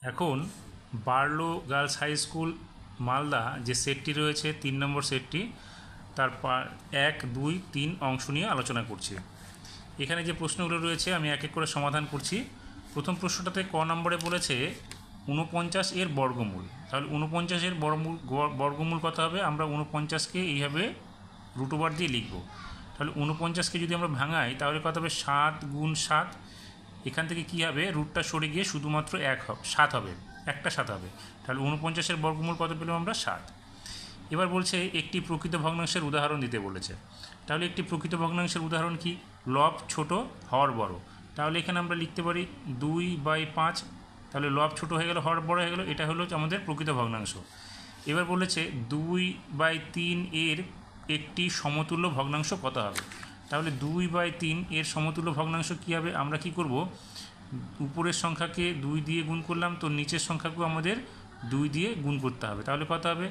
এখন Barlow girls high school Malda যে সেটটি রয়েছে 3 নম্বর সেটটি তার 1, 2, 3 অংশ নিয়ে আলোচনা করছি। এখানে যে প্রশ্নগুলো রয়েছে আমি এক এক করে সমাধান করছি। প্রথম প্রশ্নটাতে ক নম্বরে বলেছে 49 এর বর্গমূল। তাহলে 49 এর বর্গমূল কত হবে? আমরা 49কে এইভাবে √ওভার দিয়ে লিখব। তাহলে 49কে যদি আমরা ভাঙাই তাহলে কত হবে? 7 গুণ 7। এখান থেকে কী হবে? রুটটা সরে গিয়ে শুধুমাত্র 7 হবে, একটা 7 হবে। তাহলে 49-এর বর্গমূল কত পেলাম আমরা? 7। এবার বলছে একটি প্রকৃত ভগ্নাংশের উদাহরণ দিতে বলেছে। তাহলে একটি প্রকৃত ভগ্নাংশের উদাহরণ কি? লব ছোট, হর বড়। তাহলে এখানে আমরা লিখতে পারি 2/5। তাহলে লব ছোট হয়ে গেল, হর বড় হয়ে গেল, এটা হলো আমাদের প্রকৃত ভগ্নাংশ। এবার বলেছে 2/3 এর একটি সমতুল্য ভগ্নাংশ কত হবে? তাহলে 2/3 এর সমতুল্য ভগ্নাংশ কী হবে? আমরা কি করব? উপরের সংখ্যাকে 2 দিয়ে গুণ করলাম, তো নিচের সংখ্যাকেও আমাদের 2 দিয়ে গুণ করতে হবে। তাহলে কত হবে?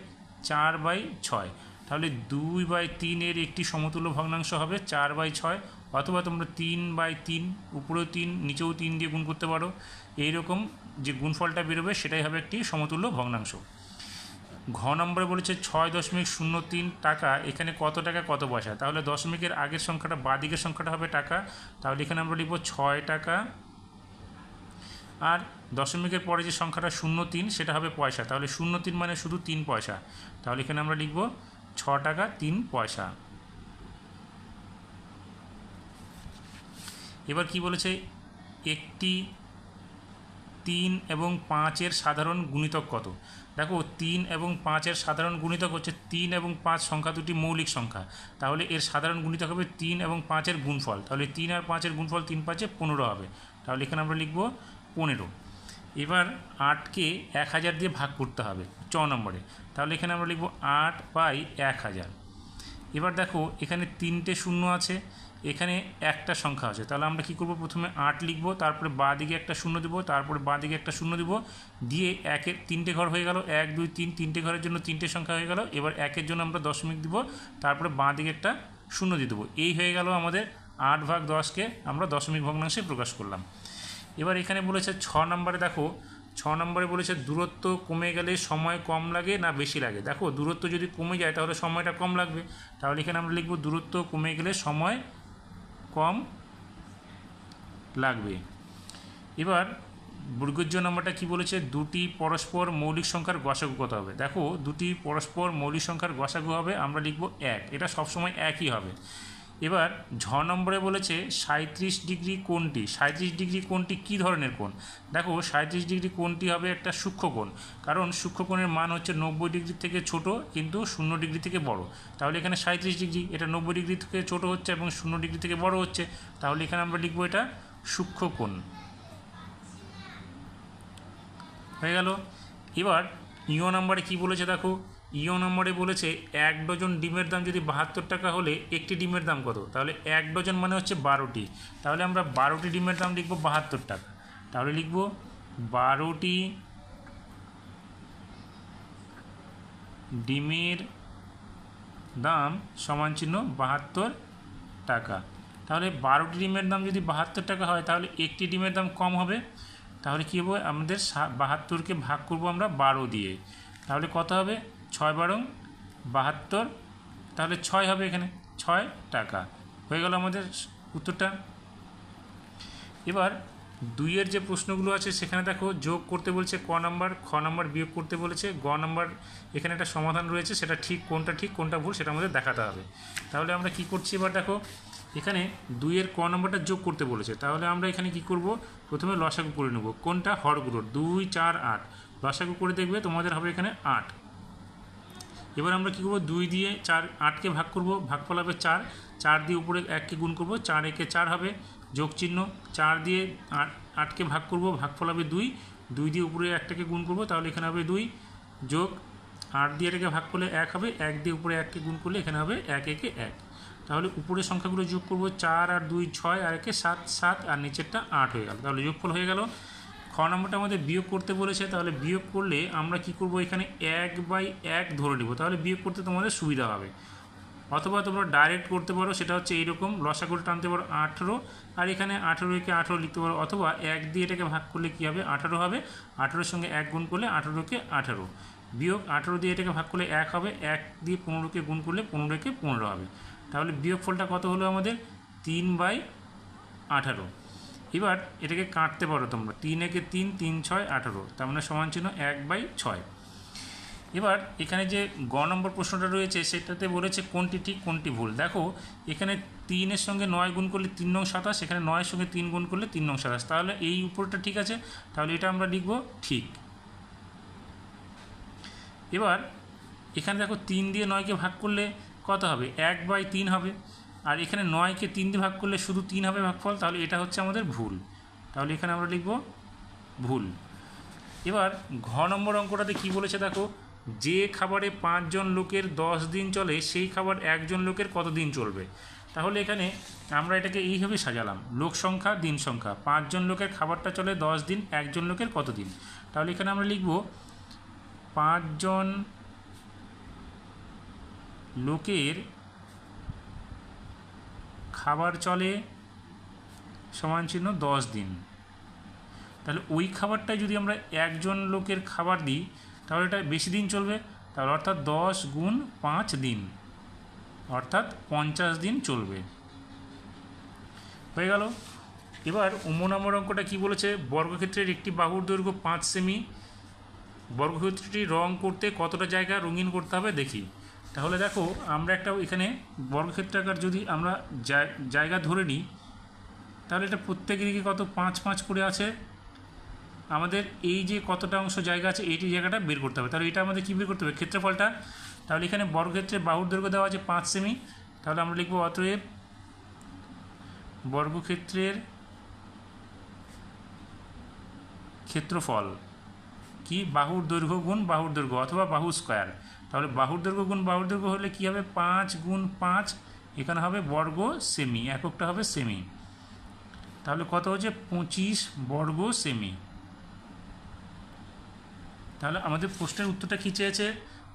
4/6। তাহলে 2/3 এর একটি সমতুল্য ভগ্নাংশ হবে 4/6, অথবা তোমরা 3/3, উপরেও 3 নিচেও 3 দিয়ে গুণ করতে পারো। এইরকম যে গুণফলটা বেরোবে সেটাই হবে একটি সমতুল্য ভগ্নাংশ। ঘ নম্বরে বলেছে 6.03 টাকা, এখানে কত টাকা কত পয়সা? তাহলে দশমিকের আগের সংখ্যাটা বাঁ দিকের সংখ্যাটা হবে টাকা, তাহলে এখানে আমরা লিখব 6 টাকা। আর দশমিকের পরে যে সংখ্যাটা 03 সেটা হবে পয়সা, তাহলে 03 মানে শুধু 3 পয়সা, তাহলে এখানে আমরা লিখব 6 টাকা 3 পয়সা। এবার কি বলেছে? একটি 3 এবং 5-এর সাধারণ গুণিতক কত? দেখো 3 এবং 5-এর সাধারণ গুণিতক হচ্ছে 3 এবং 5 সংখ্যা দুটি মৌলিক সংখ্যা, তাহলে এর সাধারণ গুণিতক হবে 3 এবং 5-এর গুণফল। তাহলে 3 আর 5-এর গুণফল 3×5 15 হবে, তাহলে এখানে আমরা লিখব 15। এবার 8কে 1000 দিয়ে ভাগ করতে হবে চ নম্বরে, তাহলে এখানে আমরা লিখব 8/1000। এবার দেখো এখানে 3টে শূন্য আছে, এখানে একটা সংখ্যা আছে, তাহলে আমরা কি করব? প্রথমে 8 লিখব, তারপরে বাঁ দিকে একটা শূন্য দেবো, তারপরে বাঁ দিকে একটা শূন্য দেবো, দিয়ে 1-এর 3টে ঘর হয়ে গেল, 1 2 3, 3টে ঘরের জন্য 3টে সংখ্যা হয়ে গেল। এবার 1-এর জন্য আমরা দশমিক দিব, তারপরে বাঁ দিকে একটা শূন্য দিয়ে দেবো। এই হয়ে গেল আমাদের 8/10কে আমরা দশমিক ভগ্নাংশে প্রকাশ করলাম। এবার এখানে বলেছে 6 নম্বরে, দেখো 6 নম্বরে বলেছে দূরত্ব কমে গেলে সময় কম লাগে না বেশি লাগে? দেখো দূরত্ব যদি কমে যায় তাহলে সময়টা কম লাগবে, তাহলে এখানে আমরা লিখব দূরত্ব কমে গেলে সময় কম লাগবে। এবার বর্গজ নম্বরটা কি বলেছে? দুটি পরস্পর মৌলিক সংখ্যার গসাগু কত হবে? দেখো দুটি পরস্পর মৌলিক সংখ্যার গসাগু হবে, আমরা লিখব 1, এটা সবসময় একই হবে। এবার ঝ নম্বরে বলেছে 37 ডিগ্রি কোণটি, 37 ডিগ্রি কোণটি কী ধরনের কোণ? দেখো 37 ডিগ্রি কোণটি হবে একটা সূক্ষ্মকোণ, কারণ সূক্ষ্মকোণের মান হচ্ছে 90 ডিগ্রি থেকে ছোট কিন্তু 0 ডিগ্রি থেকে বড়। তাহলে এখানে 37 ডিগ্রি, এটা 90 ডিগ্রি থেকে ছোট হচ্ছে এবং 0 ডিগ্রি থেকে বড় হচ্ছে, তাহলে এখানে আমরা লিখব এটা সূক্ষ্মকোণ। হয়ে গেল। এবার ইও নম্বরে কি বলেছে? দেখো ইও নম্বরে বলেছে 1 ডজন ডিমের দাম যদি 72 টাকা হলে একটি ডিমের দাম কত? তাহলে 1 ডজন মানে হচ্ছে 12টি, তাহলে আমরা 12টি ডিমের দাম লিখব 72 টাকা, তাহলে লিখব 12টি ডিমের দাম সমান চিহ্ন 72 টাকা। তাহলে 12টি ডিমের দাম যদি 72 টাকা হয় তাহলে একটি ডিমের দাম কম হবে, তাহলে কী হবে? আমাদের 72কে ভাগ করব আমরা 12 দিয়ে, তাহলে কত হবে? 6×12 = 72, তাহলে 6 হবে, এখানে 6 টাকা। হয়ে গেল আমাদের উত্তরটা। এবার 2-এর যে প্রশ্নগুলো আছে সেখানে দেখো যোগ করতে বলছে ক নাম্বার, খ নাম্বার বিয়োগ করতে বলেছে গ নাম্বার। এখানে একটা সমাধান রয়েছে, সেটা ঠিক কোনটা ভুল সেটা আমাদের দেখাতে হবে। তাহলে আমরা কি করছি? এবার দেখো এখানে 2-এর ক নম্বরটা যোগ করতে বলেছে, তাহলে আমরা এখানে কি করব? প্রথমে লসাগু করে নেব, কোনটা? হরগুলোর 2 4 8, লসাগু করে দেখবে তোমাদের হবে এখানে 8। এবার আমরা কী করবো? 2 দিয়ে 8কে ভাগ করব, ভাগফল হবে 4, 4 দিয়ে উপরে 1কে গুণ করব, 4 একে 4 হবে, যোগ চিহ্ন। 4 দিয়ে 8কে ভাগ করব, ভাগফল হবে 2, 2 দিয়ে উপরে 1টাকে গুণ করব, তাহলে এখানে হবে 2, যোগ 8 দিয়ে এটাকে ভাগ করলে 1 হবে, 1 দিয়ে উপরে 1কে গুণ করলে এখানে হবে 1 একে 1। তাহলে উপরের সংখ্যাগুলো যোগ করব, 4 আর 2 6, আর একে 7 7, আর নিচেরটা 8 হয়ে গেল, তাহলে যোগফল হয়ে গেল। খ নম্বরটা আমাদের বিয়োগ করতে বলেছে, তাহলে বিয়োগ করলে আমরা কি করব? এখানে 1/1 ধরে নেব, তাহলে বিয়োগ করতে তোমাদের সুবিধা হবে। অথবা তোমরা ডাইরেক্ট করতে পারো, সেটা হচ্ছে এইরকম লসাগুটা টানতে পারো 18, আর এখানে 18কে 18 লিখতে পারো, অথবা 1 দিয়ে এটাকে ভাগ করলে কী হবে 18 হবে, 18-এর সঙ্গে 1 গুণ করলে 18কে 18, বিয়োগ 18 দিয়ে এটাকে ভাগ করলে 1 হবে, 1 দিয়ে 15কে গুণ করলে 15কে 15 হবে। তাহলে বিয়োগফলটা কত হলো আমাদের 3/18। এবার এটাকে কাটতে পারো তোমরা, 3 একে 3, 3 6 18, তার মানে সমান চিহ্ন 1/6। এবার এখানে যে গ নম্বর প্রশ্নটা রয়েছে সেটাতে বলেছে কোনটি ঠিক কোনটি ভুল। দেখো এখানে 3-এর সঙ্গে 9 গুণ করলে 3 নং 27, এখানে 9-এর সঙ্গে 3 গুণ করলে 3 নং 27, তাহলে এই উপরটা ঠিক আছে, তাহলে এটা আমরা লিখব ঠিক। এবার এখানে দেখো 3 দিয়ে 9কে ভাগ করলে কত হবে 1/3 হবে, আর এখানে 9কে 3 দিয়ে ভাগ করলে শুধু 3 হবে ভাগফল, তাহলে এটা হচ্ছে আমাদের ভুল, তাহলে এখানে আমরা লিখব ভুল। এবার ঘ নম্বর অঙ্কটাতে কি বলেছে দেখো, যে খাবারে 5 জন লোকের 10 দিন চলে সেই খাবার 1 জন লোকের কত দিন চলবে। তাহলে এখানে আমরা এটাকে এইভাবে সাজালাম, লোক সংখ্যা দিন সংখ্যা, 5 জন লোকের খাবারটা চলে 10 দিন, 1 জন লোকের কত দিন। তাহলে এখানে আমরা লিখব 5 জন লোকের খাবার চলে সমান চিহ্ন 10 দিন। তাহলে ওই খাবারটাই যদি আমরা 1 জন লোকের খাবার দিই তাহলে এটা বেশি দিন চলবে, তাহলে অর্থাৎ 10 গুণ 5 দিন, অর্থাৎ 50 দিন চলবে। হয়ে গেল। এবার নম্বর অঙ্কটা কি বলেছে, বর্গক্ষেত্রের একটি বাহুর দৈর্ঘ্য 5 সেমি, বর্গক্ষেত্রটি রং করতে কতটা জায়গা রঙিন করতে হবে দেখি। তাহলে দেখো আমরা একটা এখানে বর্গক্ষেত্রাকার যদি আমরা জায়গা ধরে নিই, তাহলে এটা প্রত্যেক দিকে কত 5 5 করে আছে, আমাদের এই যে কতটা অংশ জায়গা আছে এইটি জায়গাটা বের করতে হবে। তাহলে এটা আমাদের কী বের করতে হবে ক্ষেত্রফলটা। তাহলে এখানে বর্গক্ষেত্রের বাহুর দৈর্ঘ্য দেওয়া আছে 5 সেমি, তাহলে আমরা লিখব অতএব বর্গক্ষেত্রের ক্ষেত্রফল কি বাহুর দৈর্ঘ্য গুণ বাহুর দৈর্ঘ্য অথবা বাহু স্কয়ার। তাহলে বাহুর দৈর্ঘ্য গুণ বাহুর দৈর্ঘ্য হলে কী হবে 5 গুণ 5, এখানে হবে বর্গ সেমি, এককটা হবে সেমি, তাহলে কত হচ্ছে 25 বর্গ সেমি। তাহলে আমাদের প্রশ্নের উত্তরটা কী চেয়েছে,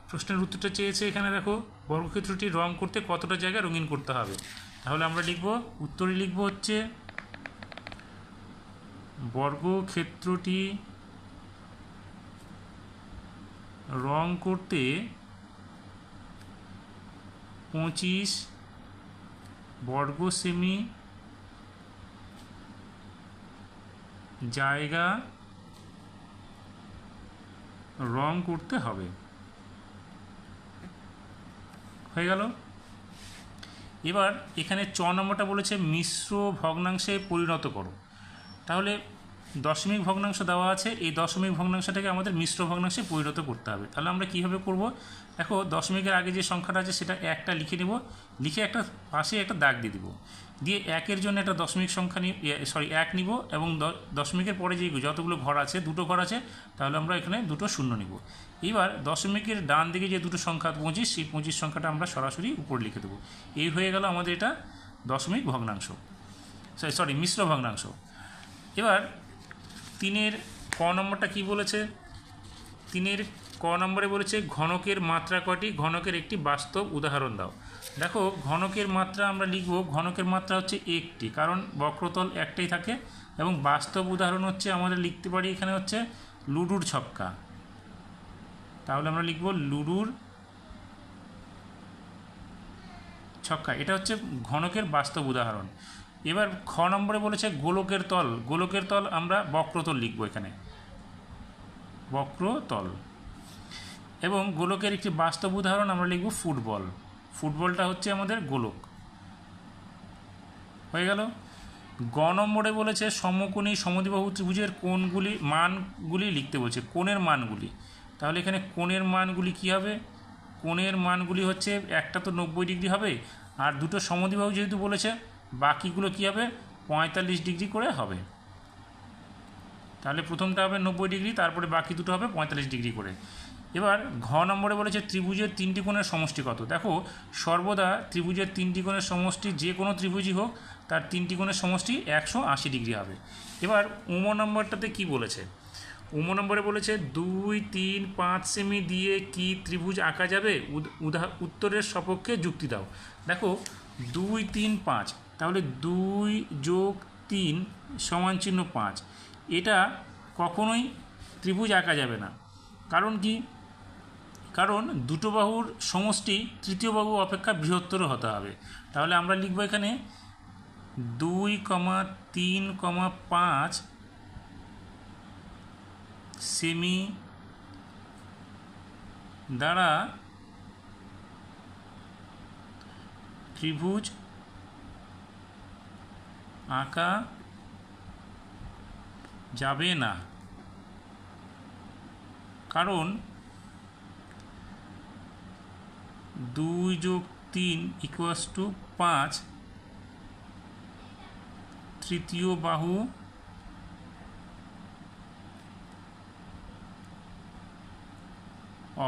প্রশ্নের উত্তরটা চেয়েছে এখানে দেখো বর্গক্ষেত্রটি রং করতে কতটা জায়গা রঙিন করতে হবে। তাহলে আমরা লিখব উত্তরে লিখব হচ্ছে বর্গক্ষেত্রটি রং করতে 25 বর্গ সেমি জায়গা রং করতে হবে। হয়ে গেল। এবার এখানে চ নম্বরটা বলেছে মিশ্র ভগ্নাংশে পরিণত করো। তাহলে দশমিক ভগ্নাংশ দেওয়া আছে, এই দশমিক ভগ্নাংশটাকে আমাদের মিশ্র ভগ্নাংশে পরিণত করতে হবে। তাহলে আমরা কীভাবে করব, দেখো দশমিকের আগে যে সংখ্যাটা আছে সেটা একটা লিখে নেব, লিখে একটা পাশে একটা দাগ দিয়ে দেবো, দিয়ে একের জন্য একটা দশমিক সংখ্যা এক নিব, এবং দশমিকের পরে যে যতগুলো ঘর আছে দুটো ঘর আছে, তাহলে আমরা এখানে দুটো শূন্য নিব। এবার দশমিকের ডান দিকে যে দুটো সংখ্যা 25, সেই 25 সংখ্যাটা আমরা সরাসরি উপরে লিখে দেবো। এই হয়ে গেল আমাদের এটা দশমিক ভগ্নাংশ, মিশ্র ভগ্নাংশ। এবার 3-এর ক নম্বরটা কি বলেছে, 3-এর ক নম্বরে বলেছে ঘনকের মাত্রা কয়টি, ঘনকের একটি বাস্তব উদাহরণ দাও। দেখো ঘনকের মাত্রা আমরা লিখব, ঘনকের মাত্রা হচ্ছে একটি, কারণ বক্রতল একটাই থাকে, এবং বাস্তব উদাহরণ হচ্ছে আমাদের লিখতে পারি এখানে হচ্ছে লুডুর ছক্কা। তাহলে আমরা লিখব লুডুর ছক্কা, এটা হচ্ছে ঘনকের বাস্তব উদাহরণ। এবার খ নম্বরে বলেছে গোলকের তল, গোলকের তল আমরা বক্রতল লিখব এখানে বক্রতল, এবং গোলকের একটি বাস্তব উদাহরণ আমরা লিখব ফুটবল, ফুটবলটা হচ্ছে আমাদের গোলক। হয়ে গেল। গ নম্বরে বলেছে সমকোণী সমদ্বিবাহু ত্রিভুজের কোণগুলি মানগুলি লিখতে বলছে, কোণের মানগুলি। তাহলে এখানে কোণের মানগুলি কি হবে, কোণের মানগুলি হচ্ছে একটা তো 90 ডিগ্রি হবে, আর দুটো সমদ্বিবাহু যেহেতু বলেছে বাকিগুলো কি হবে 45 ডিগ্রি করে হবে। তাহলে প্রথমটা হবে 90 ডিগ্রি, তারপরে বাকি দুটো হবে 45 ডিগ্রি করে। এবার ঘ নম্বরে বলেছে ত্রিভুজের 3টি কোণের সমষ্টি কত। দেখো সর্বদা ত্রিভুজের 3টি কোণের সমষ্টি যে কোনো ত্রিভুজই হোক তার 3টি কোণের সমষ্টি 180 ডিগ্রি হবে। এবার নম্বরটাতে কি বলেছে, নম্বরে বলেছে 2, 3, 5 সেমি দিয়ে কি ত্রিভুজ আঁকা যাবে? উত্তরের সপক্ষে যুক্তি দাও। দেখো 2, 3, 5, তাহলে 2 যোগ 3 সমান চিহ্ন 5, এটা কখনোই ত্রিভুজ আঁকা যাবে না। কারণ কি? কারণ দুটো বাহুর সমষ্টি তৃতীয় বাহু অপেক্ষা বৃহত্তর হতে হবে। তাহলে আমরা লিখব এখানে 2, 3, 5 সেমি দ্বারা ত্রিভুজ আঁকা যাবে না, কারণ 2 যোগ 3 = 5, তৃতীয় বাহু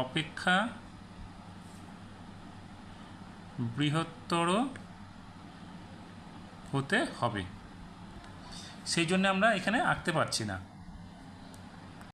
অপেক্ষা বৃহত্তর হতে হবে, সেই জন্য আমরা এখানে আঁকতে পারছি না।